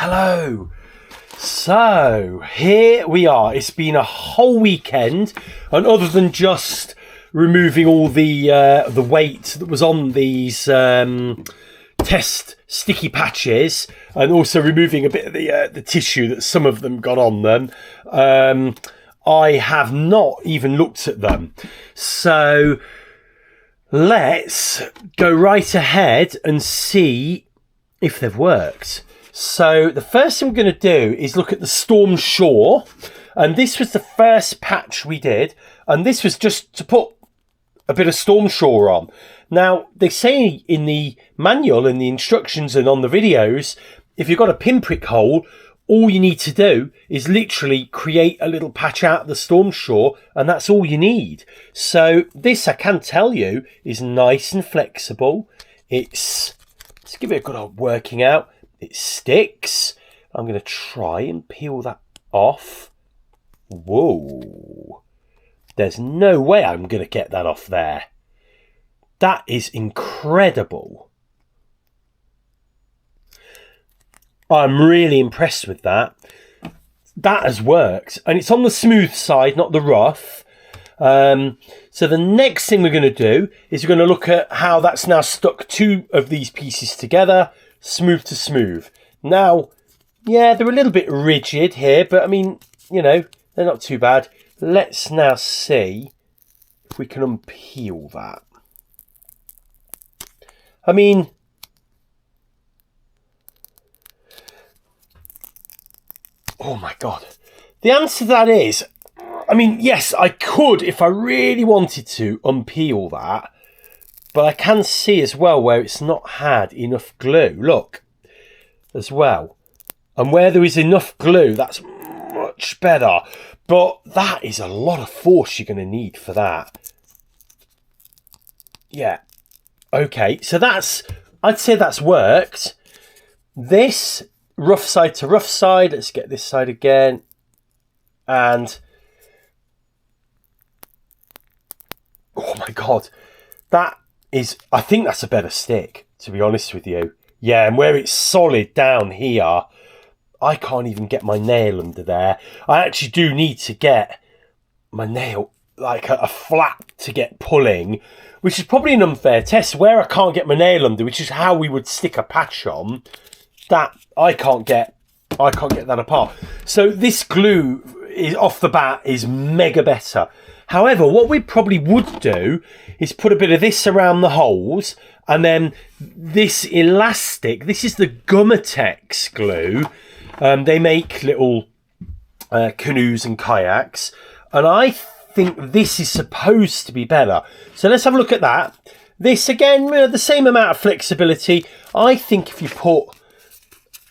Hello. So here we are. It's been a whole weekend, and other than just removing all the weight that was on these test sticky patches, and also removing a bit of the tissue that some of them got on them, I have not even looked at them. So let's go right ahead and see if they've worked. So the first thing I'm going to do is look at the Stormsure, and this was the first patch we did, and this was just to put a bit of Stormsure on. Now, they say in the manual, in the instructions and on the videos, if you've got a pinprick hole, all you need to do is literally create a little patch out of the Stormsure, and that's all you need. So this, I can tell you, is nice and flexible. Let's give it a good old working out. It sticks. I'm going to try and peel that off. Whoa. There's no way I'm going to get that off there. That is incredible. I'm really impressed with that. That has worked. And it's on the smooth side, not the rough. So the next thing we're going to do is we're going to look at how that's now stuck two of these pieces together. Smooth to smooth. Now, yeah, they're a little bit rigid here, but I mean, you know, they're not too bad. Let's now see if we can unpeel that. I mean, oh my God. The answer to that is, I mean, yes, I could, if I really wanted to, unpeel that. But I can see as well where it's not had enough glue. Look, as well. And where there is enough glue, that's much better. But that is a lot of force you're going to need for that. Yeah. Okay, so I'd say that's worked. This, rough side to rough side. Let's get this side again. And, oh my God, I think that's a better stick, to be honest with you. Yeah, and where it's solid down here, I can't even get my nail under there. I actually do need to get my nail, like a flap to get pulling, which is probably an unfair test. Where I can't get my nail under, which is how we would stick a patch on, that I can't get that apart. So this glue is off the bat is mega better. However, what we probably would do is put a bit of this around the holes, and then this elastic, this is the Gumotex glue. They make little canoes and kayaks, and I think this is supposed to be better. So let's have a look at that. This, again, the same amount of flexibility. I think if you put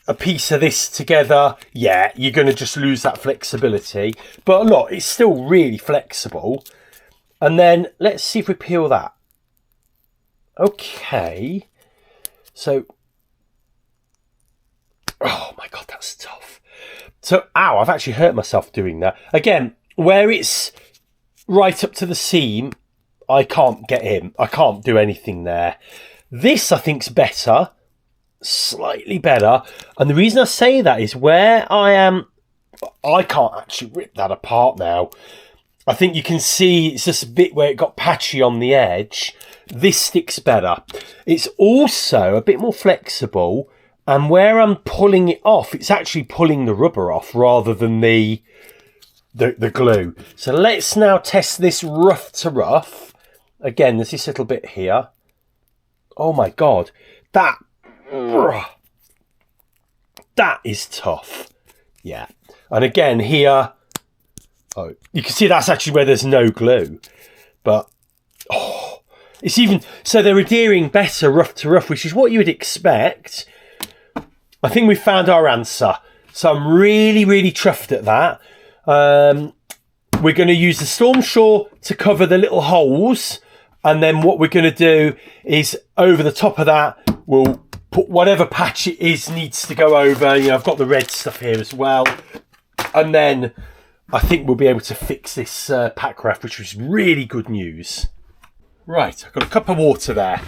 a piece of this together, yeah, you're going to just lose that flexibility. But look, it's still really flexible. And then let's see if we peel that. Okay. So, oh my God, that's tough. So, ow, I've actually hurt myself doing that. Again, where it's right up to the seam, I can't get in. I can't do anything there. This, I think, is better. Slightly better, and the reason I say that is where I am, I can't actually rip that apart now. I think you can see it's just a bit where it got patchy on the edge. This sticks better. It's also a bit more flexible, and where I'm pulling it off, it's actually pulling the rubber off rather than the glue. So let's now test this rough to rough. Again, there's this little bit here. Oh my God, that is tough. Yeah. And again here, oh, you can see that's actually where there's no glue. But, oh, it's even, so they're adhering better rough to rough, which is what you would expect. I think we found our answer. So I'm really, really chuffed at that. We're going to use the Stormsure to cover the little holes. And then what we're going to do is over the top of that, we'll put whatever patch it is needs to go over. You know, I've got the red stuff here as well. And then I think we'll be able to fix this Packraft, which was really good news. Right, I've got a cup of water there.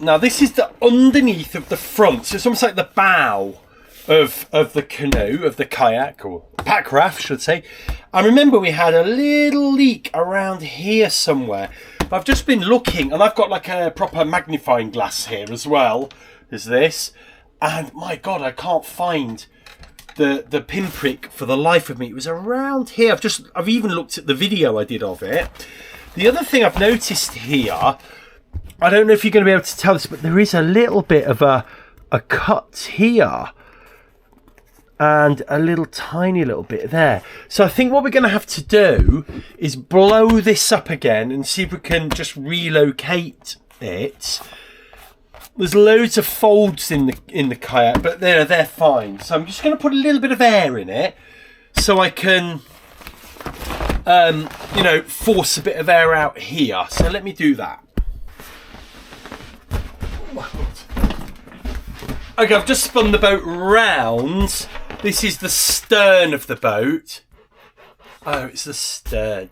Now this is the underneath of the front, so it's almost like the bow of the canoe, of the kayak, or Packraft, should say. I remember we had a little leak around here somewhere. I've just been looking, and I've got like a proper magnifying glass here as well as this. And my God, I can't find the pinprick for the life of me. It was around here. I've even looked at the video I did of it. The other thing I've noticed here, I don't know if you're going to be able to tell this, but there is a little bit of a cut here. And a little tiny little bit there. So I think what we're going to have to do is blow this up again and see if we can just relocate it. There's loads of folds in the kayak, but they're fine. So I'm just going to put a little bit of air in it so I can, you know, force a bit of air out here. So let me do that. Okay, I've just spun the boat round. This is the stern of the boat. Oh, it's the stern.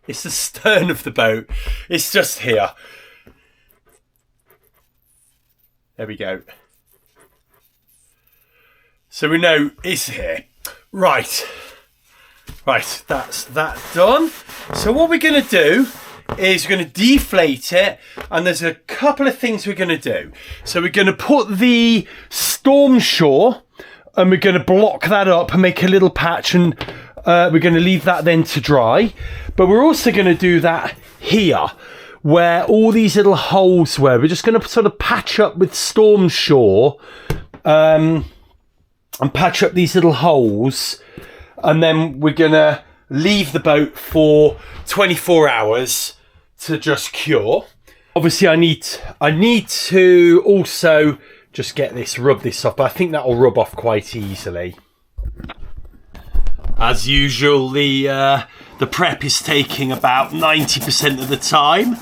It's the stern of the boat. It's just here. There we go. So we know it's here. Right. Right, that's that done. So what we're going to do is we're going to deflate it, and there's a couple of things we're going to do. So we're going to put the Stormsure, and we're going to block that up and make a little patch, and we're going to leave that then to dry. But we're also going to do that here, where all these little holes were. We're just going to sort of patch up with Stormsure, and patch up these little holes, and then we're going to leave the boat for 24 hours to just cure. Obviously, I need to also just rub this off, but I think that'll rub off quite easily. As usual, the prep is taking about 90% of the time.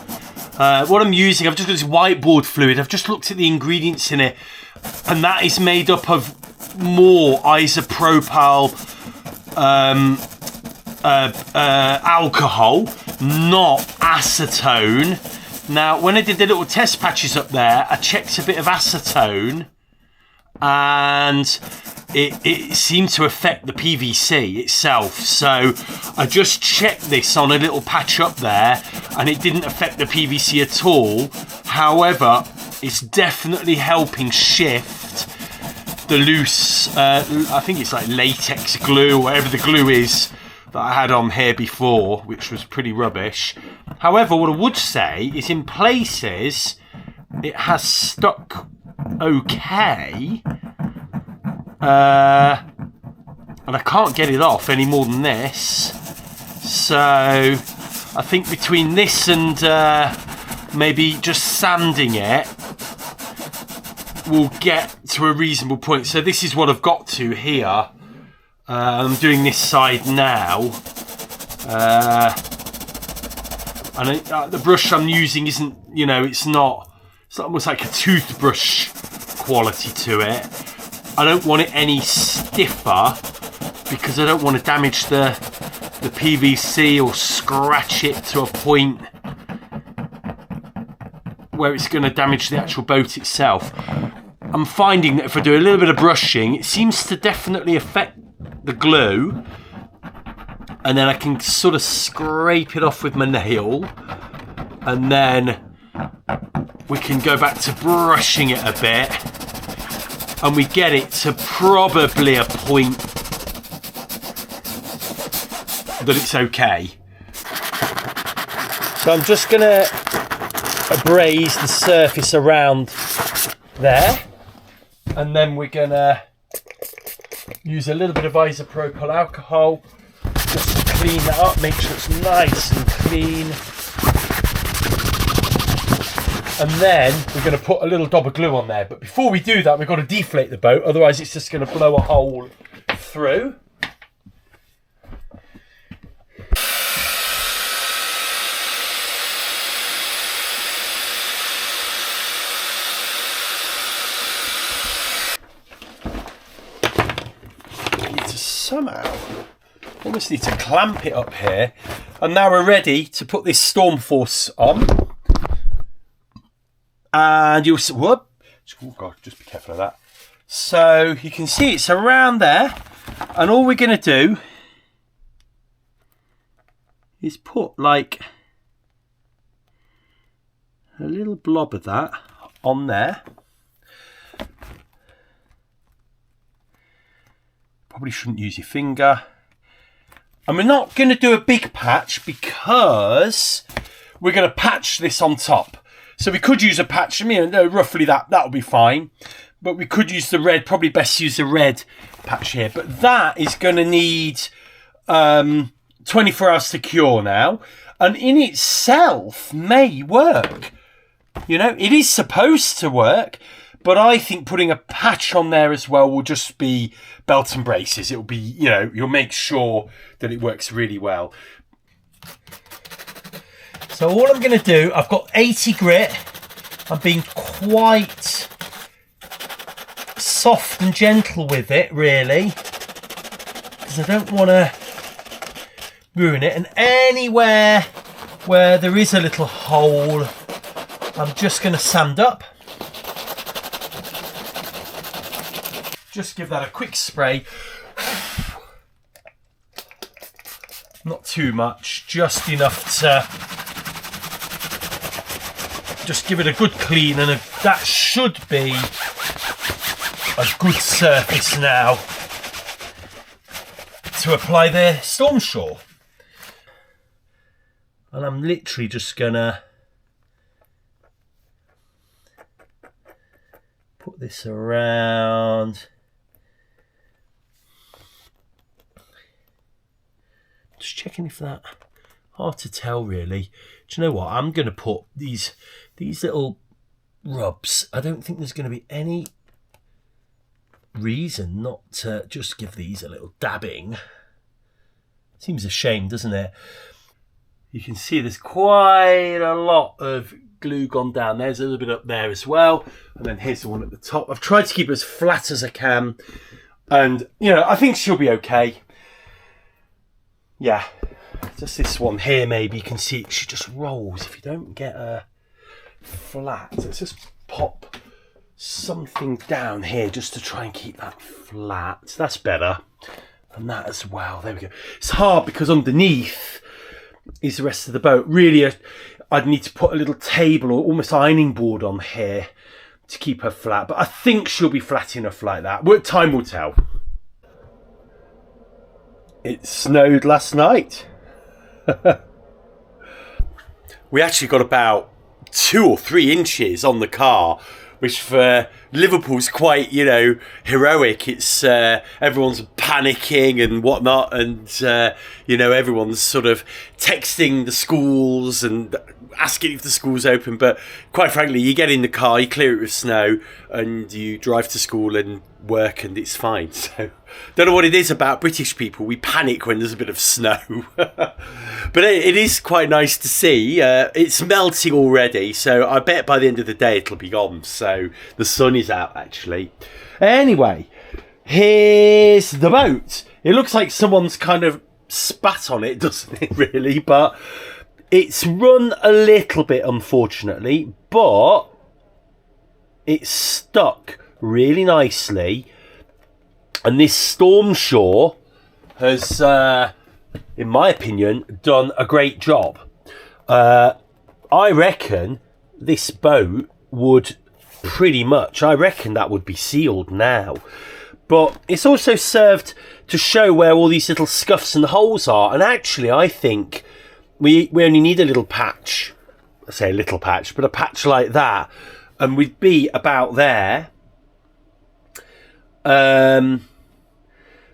What I'm using, I've just got this whiteboard fluid. I've just looked at the ingredients in it, and that is made up of more isopropyl alcohol, not acetone. Now, when I did the little test patches up there, I checked a bit of acetone, and it seemed to affect the PVC itself. So I just checked this on a little patch up there, and it didn't affect the PVC at all. However, it's definitely helping shift the loose, I think it's like latex glue, or whatever the glue is that I had on here before, which was pretty rubbish. However, what I would say is in places it has stuck okay, and I can't get it off any more than this. So I think between this and maybe just sanding it, we'll get to a reasonable point. So this is what I've got to here. I'm doing this side now, and the brush I'm using isn't, you know, it's almost like a toothbrush quality to it. I don't want it any stiffer because I don't want to damage the PVC or scratch it to a point where it's going to damage the actual boat itself. I'm finding that if I do a little bit of brushing, it seems to definitely affect the glue, and then I can sort of scrape it off with my nail, and then we can go back to brushing it a bit, and we get it to probably a point that it's okay. So I'm just going to abrase the surface around there, and then we're going to use a little bit of isopropyl alcohol just to clean that up, make sure it's nice and clean. And then we're going to put a little dab of glue on there. But before we do that, we've got to deflate the boat, otherwise it's just going to blow a hole through. Somehow almost need to clamp it up here, and now we're ready to put this Storm Force on. And you'll see, whoop, oh god, just be careful of that. So you can see it's around there, and all we're going to do is put like a little blob of that on there. Probably shouldn't use your finger. And we're not going to do a big patch because we're going to patch this on top. So we could use a patch, I mean, roughly that'll be fine. But we could use the red, probably best use the red patch here. But that is going to need 24 hours to cure now. And in itself may work. You know, it is supposed to work. But I think putting a patch on there as well will just be belt and braces. It'll be, you know, you'll make sure that it works really well. So all I'm going to do, I've got 80 grit. I'm being quite soft and gentle with it, really, because I don't want to ruin it. And anywhere where there is a little hole, I'm just going to sand up. Just give that a quick spray. Not too much, just enough to just give it a good clean, and that should be a good surface now to apply the Stormsure. And I'm literally just gonna put this around. Just checking if that, hard to tell really. Do you know what? I'm gonna put these little rubs. I don't think there's gonna be any reason not to just give these a little dabbing. Seems a shame, doesn't it? You can see there's quite a lot of glue gone down. There's a little bit up there as well, and then here's the one at the top. I've tried to keep it as flat as I can, and you know, I think she'll be okay. Yeah, just this one here, maybe you can see she just rolls if you don't get her flat. Let's just pop something down here just to try and keep that flat. That's better. And that as well. There we go. It's hard because underneath is the rest of the boat. Really, I'd need to put a little table or almost ironing board on here to keep her flat. But I think she'll be flat enough like that. Time will tell. It snowed last night. We actually got about 2 or 3 inches on the car, which for Liverpool's quite, you know, heroic. It's everyone's panicking and whatnot, and you know, everyone's sort of texting the schools and asking if the school's open. But quite frankly, you get in the car, you clear it with snow, and you drive to school and work, and it's fine. So don't know what it is about British people. We panic when there's a bit of snow. But it is quite nice to see. It's melting already, so I bet by the end of the day it'll be gone. So the sun is out, actually. Anyway, here's the boat. It looks like someone's kind of spat on it, doesn't it, really? But it's run a little bit, unfortunately, but it's stuck really nicely. And this Stormsure has, in my opinion, done a great job. I reckon this boat would pretty much, I reckon that would be sealed now. But it's also served to show where all these little scuffs and holes are. And actually, I think we only need a little patch. I say a little patch, but a patch like that. And we'd be about there.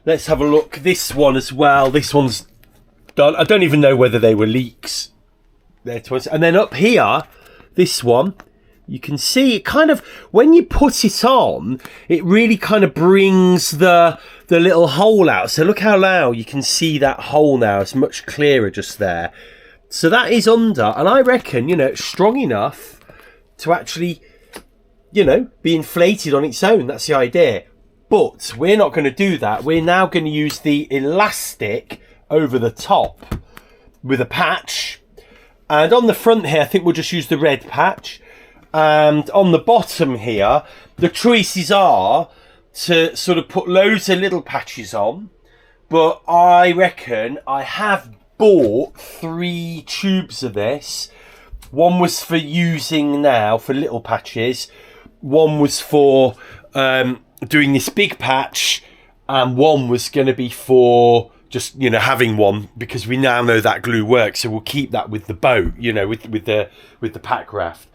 Let's have a look. This one as well. This one's done. I don't even know whether they were leaks. There twice. And then up here, this one, you can see it kind of, when you put it on, it really kind of brings the little hole out. So look how now you can see that hole now. It's much clearer just there. So that is under, and I reckon, you know, it's strong enough to actually, you know, be inflated on its own. That's the idea. But we're not going to do that. We're now going to use the elastic over the top with a patch. And on the front here, I think we'll just use the red patch. And on the bottom here, the choices are to sort of put loads of little patches on, but I reckon I have bought 3 tubes of this. One was for using now for little patches, one was for doing this big patch, and one was going to be for just, you know, having one, because we now know that glue works, so we'll keep that with the boat, you know, with the Packraft.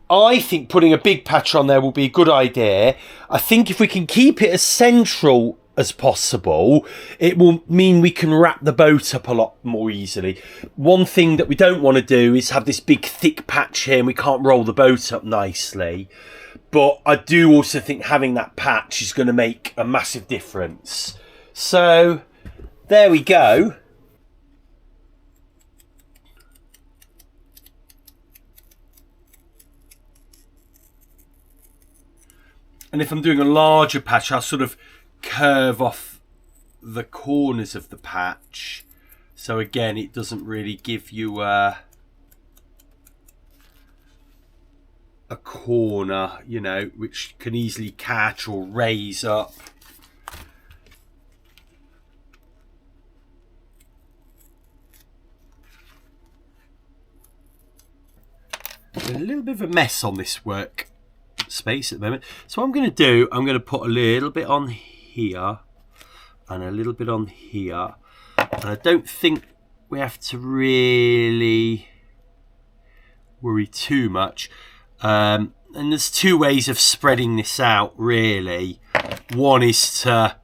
I think putting a big patch on there will be a good idea. I think if we can keep it as central as possible, it will mean we can wrap the boat up a lot more easily. One thing that we don't want to do is have this big thick patch here and we can't roll the boat up nicely. But I do also think having that patch is going to make a massive difference. So there we go. And if I'm doing a larger patch, I'll sort of curve off the corners of the patch. So again, it doesn't really give you a corner, you know, which can easily catch or raise up. A little bit of a mess on this work space at the moment. So what I'm going to do, I'm going to put a little bit on here and a little bit on here. And I don't think we have to really worry too much. And there's 2 ways of spreading this out, really. One is to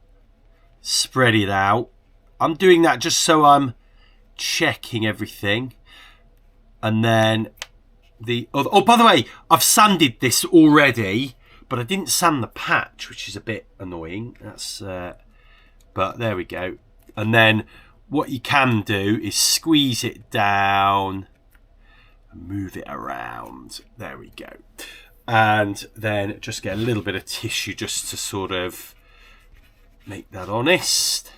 spread it out. I'm doing that just so I'm checking everything. And then the other... Oh, by the way, I've sanded this already, but I didn't sand the patch, which is a bit annoying. That's... but there we go. And then what you can do is squeeze it down, move it around. There we go. And then just get a little bit of tissue just to sort of make that honest.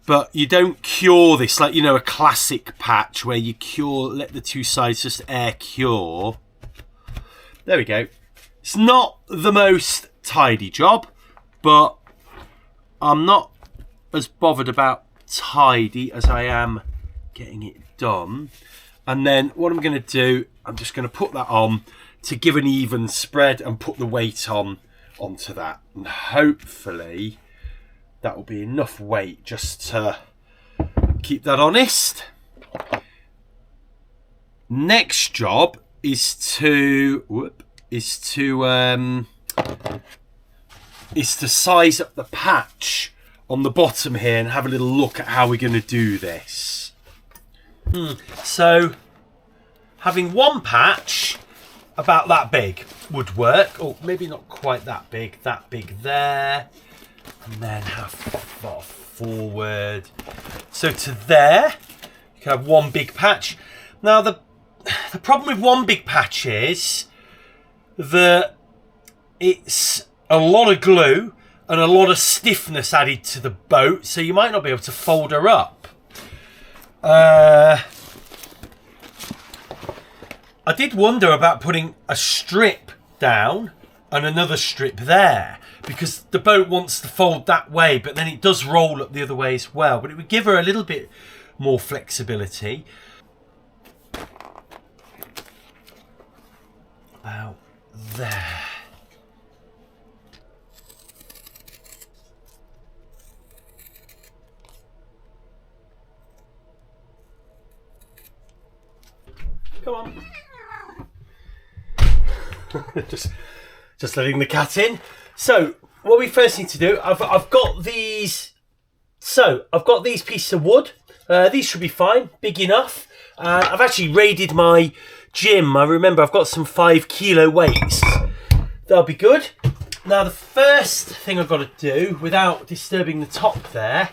But you don't cure this like, you know, a classic patch where you cure, let the 2 sides just air cure. There we go. It's not the most tidy job, but I'm not as bothered about tidy as I am getting it done. And then what I'm going to do, I'm just going to put that on to give an even spread and put the weight onto that. And hopefully that will be enough weight just to keep that honest. Next job is to size up the patch on the bottom here and have a little look at how we're going to do this. So having one patch about that big would work, or maybe not quite that big there, and then how far forward, so to there you can have one big patch. Now the problem with one big patch is that it's a lot of glue and a lot of stiffness added to the boat, so you might not be able to fold her up. I did wonder about putting a strip down and another strip there, because the boat wants to fold that way, but then it does roll up the other way as well. But it would give her a little bit more flexibility. About there. Come on. just letting the cat in. So what we first need to do, I've got these. So I've got these pieces of wood. These should be fine, big enough. I've actually raided my gym. I remember I've got some 5 kilo weights. That'll be good. Now the first thing I've got to do, without disturbing the top there,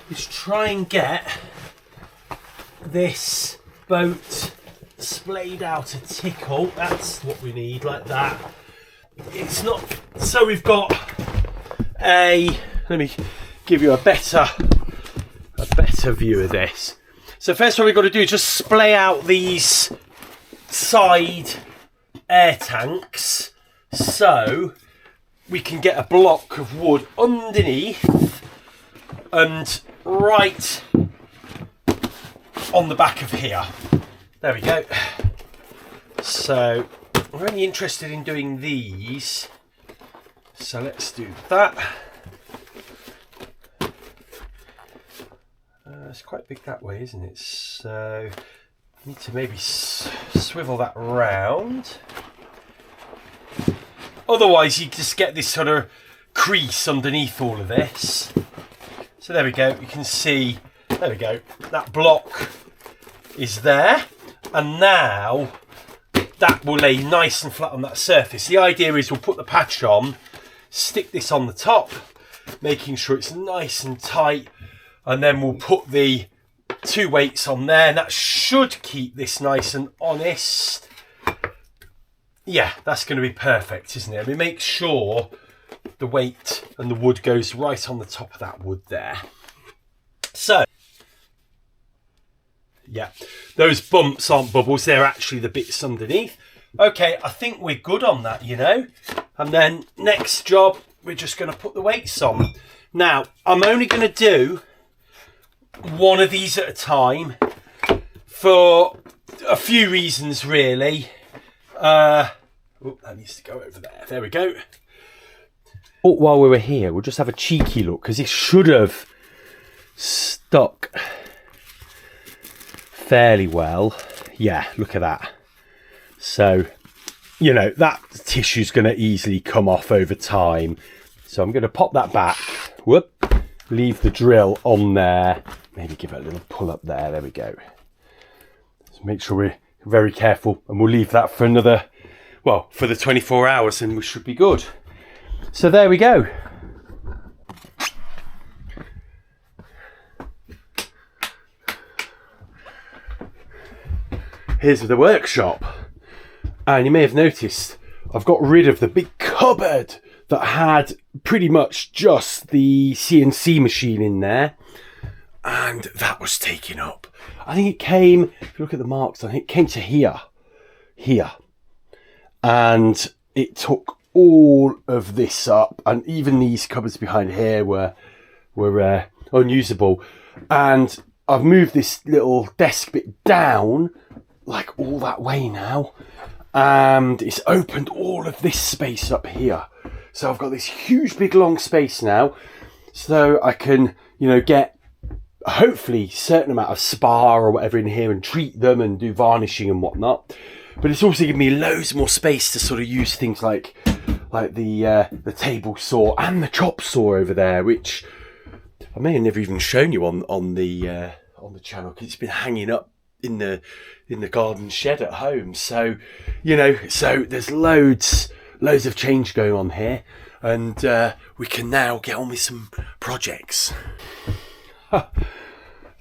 is try and get this boat splayed out a tickle. That's what we need, like that. It's not, so we've got a, let me give you a better view of this. So first what we've got to do is just splay out these side air tanks, so we can get a block of wood underneath and right on the back of here. There we go. So we're only interested in doing these. So let's do that. It's quite big that way, isn't it? So I need to maybe swivel that round. Otherwise you just get this sort of crease underneath all of this. So there we go, you can see, there we go, that block is there. And now that will lay nice and flat on that surface. The idea is we'll put the patch on, stick this on the top, making sure it's nice and tight, and then we'll put the 2 weights on there, and that should keep this nice and honest. Yeah, that's going to be perfect, isn't it? We make sure the weight and the wood goes right on the top of that wood there. So, yeah, those bumps aren't bubbles, they're actually the bits underneath. Okay, I think we're good on that, you know. And then next job, we're just going to put the weights on. Now, I'm only going to do one of these at a time for a few reasons, really. Oh, that needs to go over there. There we go. Oh, while we were here, we'll just have a cheeky look, because it should have stuck fairly well. Yeah, look at that. So, you know, that tissue's going to easily come off over time. So I'm going to pop that back. Whoop. Leave the drill on there. Maybe give it a little pull up there. There we go. So make sure we're very careful, and we'll leave that for another, well, for the 24 hours, and we should be good. So there we go. Here's the workshop. And you may have noticed I've got rid of the big cupboard that had pretty much just the CNC machine in there. And that was taken up. I think it came, if you look at the marks, I think it came to here. And it took all of this up. And even these cupboards behind here were unusable. And I've moved this little desk bit down, like all that way now. And it's opened all of this space up here. So I've got this huge, big, long space now. So I can, you know, get hopefully a certain amount of spar or whatever in here and treat them and do varnishing and whatnot. But it's also given me loads more space to sort of use things like the table saw and the chop saw over there, which I may have never even shown you on the channel, because it's been hanging up in the garden shed at home. So, you know, so there's loads of change going on here, and we can now get on with some projects.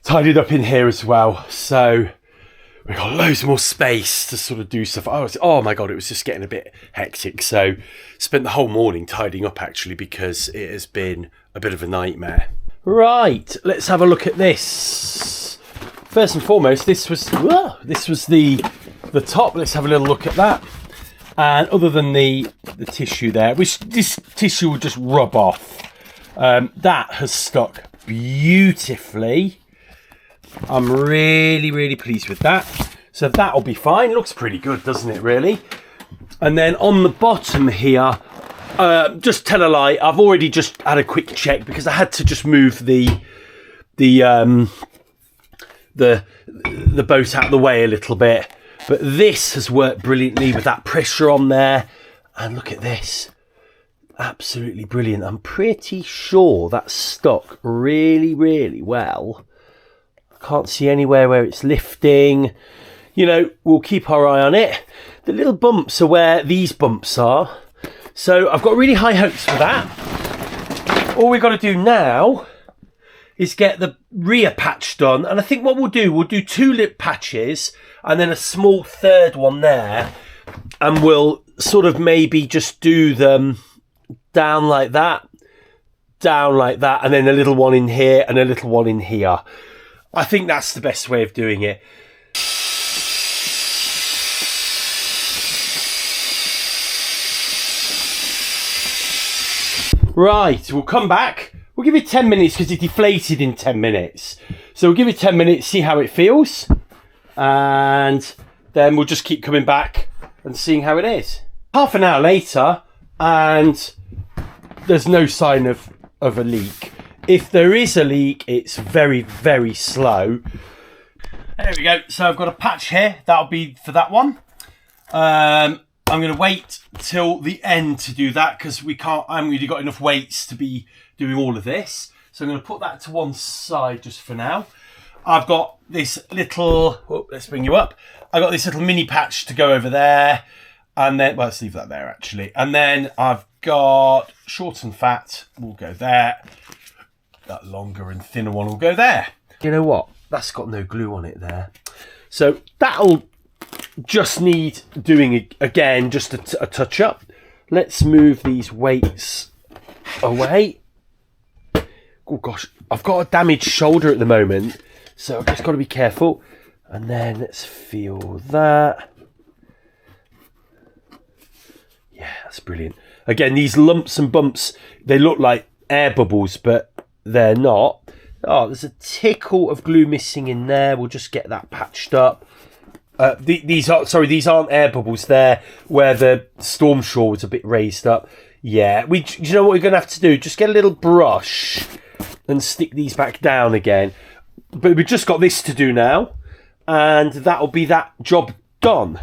Tidied up in here as well, so we've got loads more space to sort of do stuff. Oh my god, it was just getting a bit hectic, so spent the whole morning tidying up actually, because it has been a bit of a nightmare. Right, let's have a look at this. First and foremost, this was the top. Let's have a little look at that. And other than the tissue there, which this tissue will just rub off, that has stuck beautifully. I'm really pleased with that. So that'll be fine. Looks pretty good, doesn't it, really? And then on the bottom here, just tell a lie, I've already just had a quick check, because I had to just move the boat out of the way a little bit. But this has worked brilliantly with that pressure on there. And look at this. Absolutely brilliant. I'm pretty sure that's stuck really well. I can't see anywhere where it's lifting. You know, we'll keep our eye on it. The little bumps are where these bumps are. So I've got really high hopes for that. All we've got to do now is get the rear patch done. And I think what we'll do 2 lip patches and then a small third one there. And we'll sort of maybe just do them down like that, and then a little one in here and a little one in here. I think that's the best way of doing it. Right, we'll come back. We'll give it 10 minutes because it deflated in 10 minutes. So we'll give it 10 minutes, see how it feels. And then we'll just keep coming back and seeing how it is. Half an hour later, and there's no sign of a leak. If there is a leak, it's very, very slow. There we go. So I've got a patch here. That'll be for that one. I'm going to wait till the end to do that because I haven't really got enough weights to be doing all of this. So I'm going to put that to one side just for now. I've got this little, let's bring you up. I've got this little mini patch to go over there. And then, well, let's leave that there actually. And then I've got short and fat will go there. That longer and thinner one will go there. You know what? That's got no glue on it there. So that'll just need doing again, just a touch up. Let's move these weights away. Oh gosh, I've got a damaged shoulder at the moment. So I've just got to be careful. And then let's feel that. Yeah, that's brilliant. Again, these lumps and bumps, they look like air bubbles, but they're not. Oh, there's a tickle of glue missing in there. We'll just get that patched up. These aren't air bubbles. They're where the Stormsure was a bit raised up. Yeah, you know what we're going to have to do? Just get a little brush and stick these back down again. But we've just got this to do now, and that'll be that job done.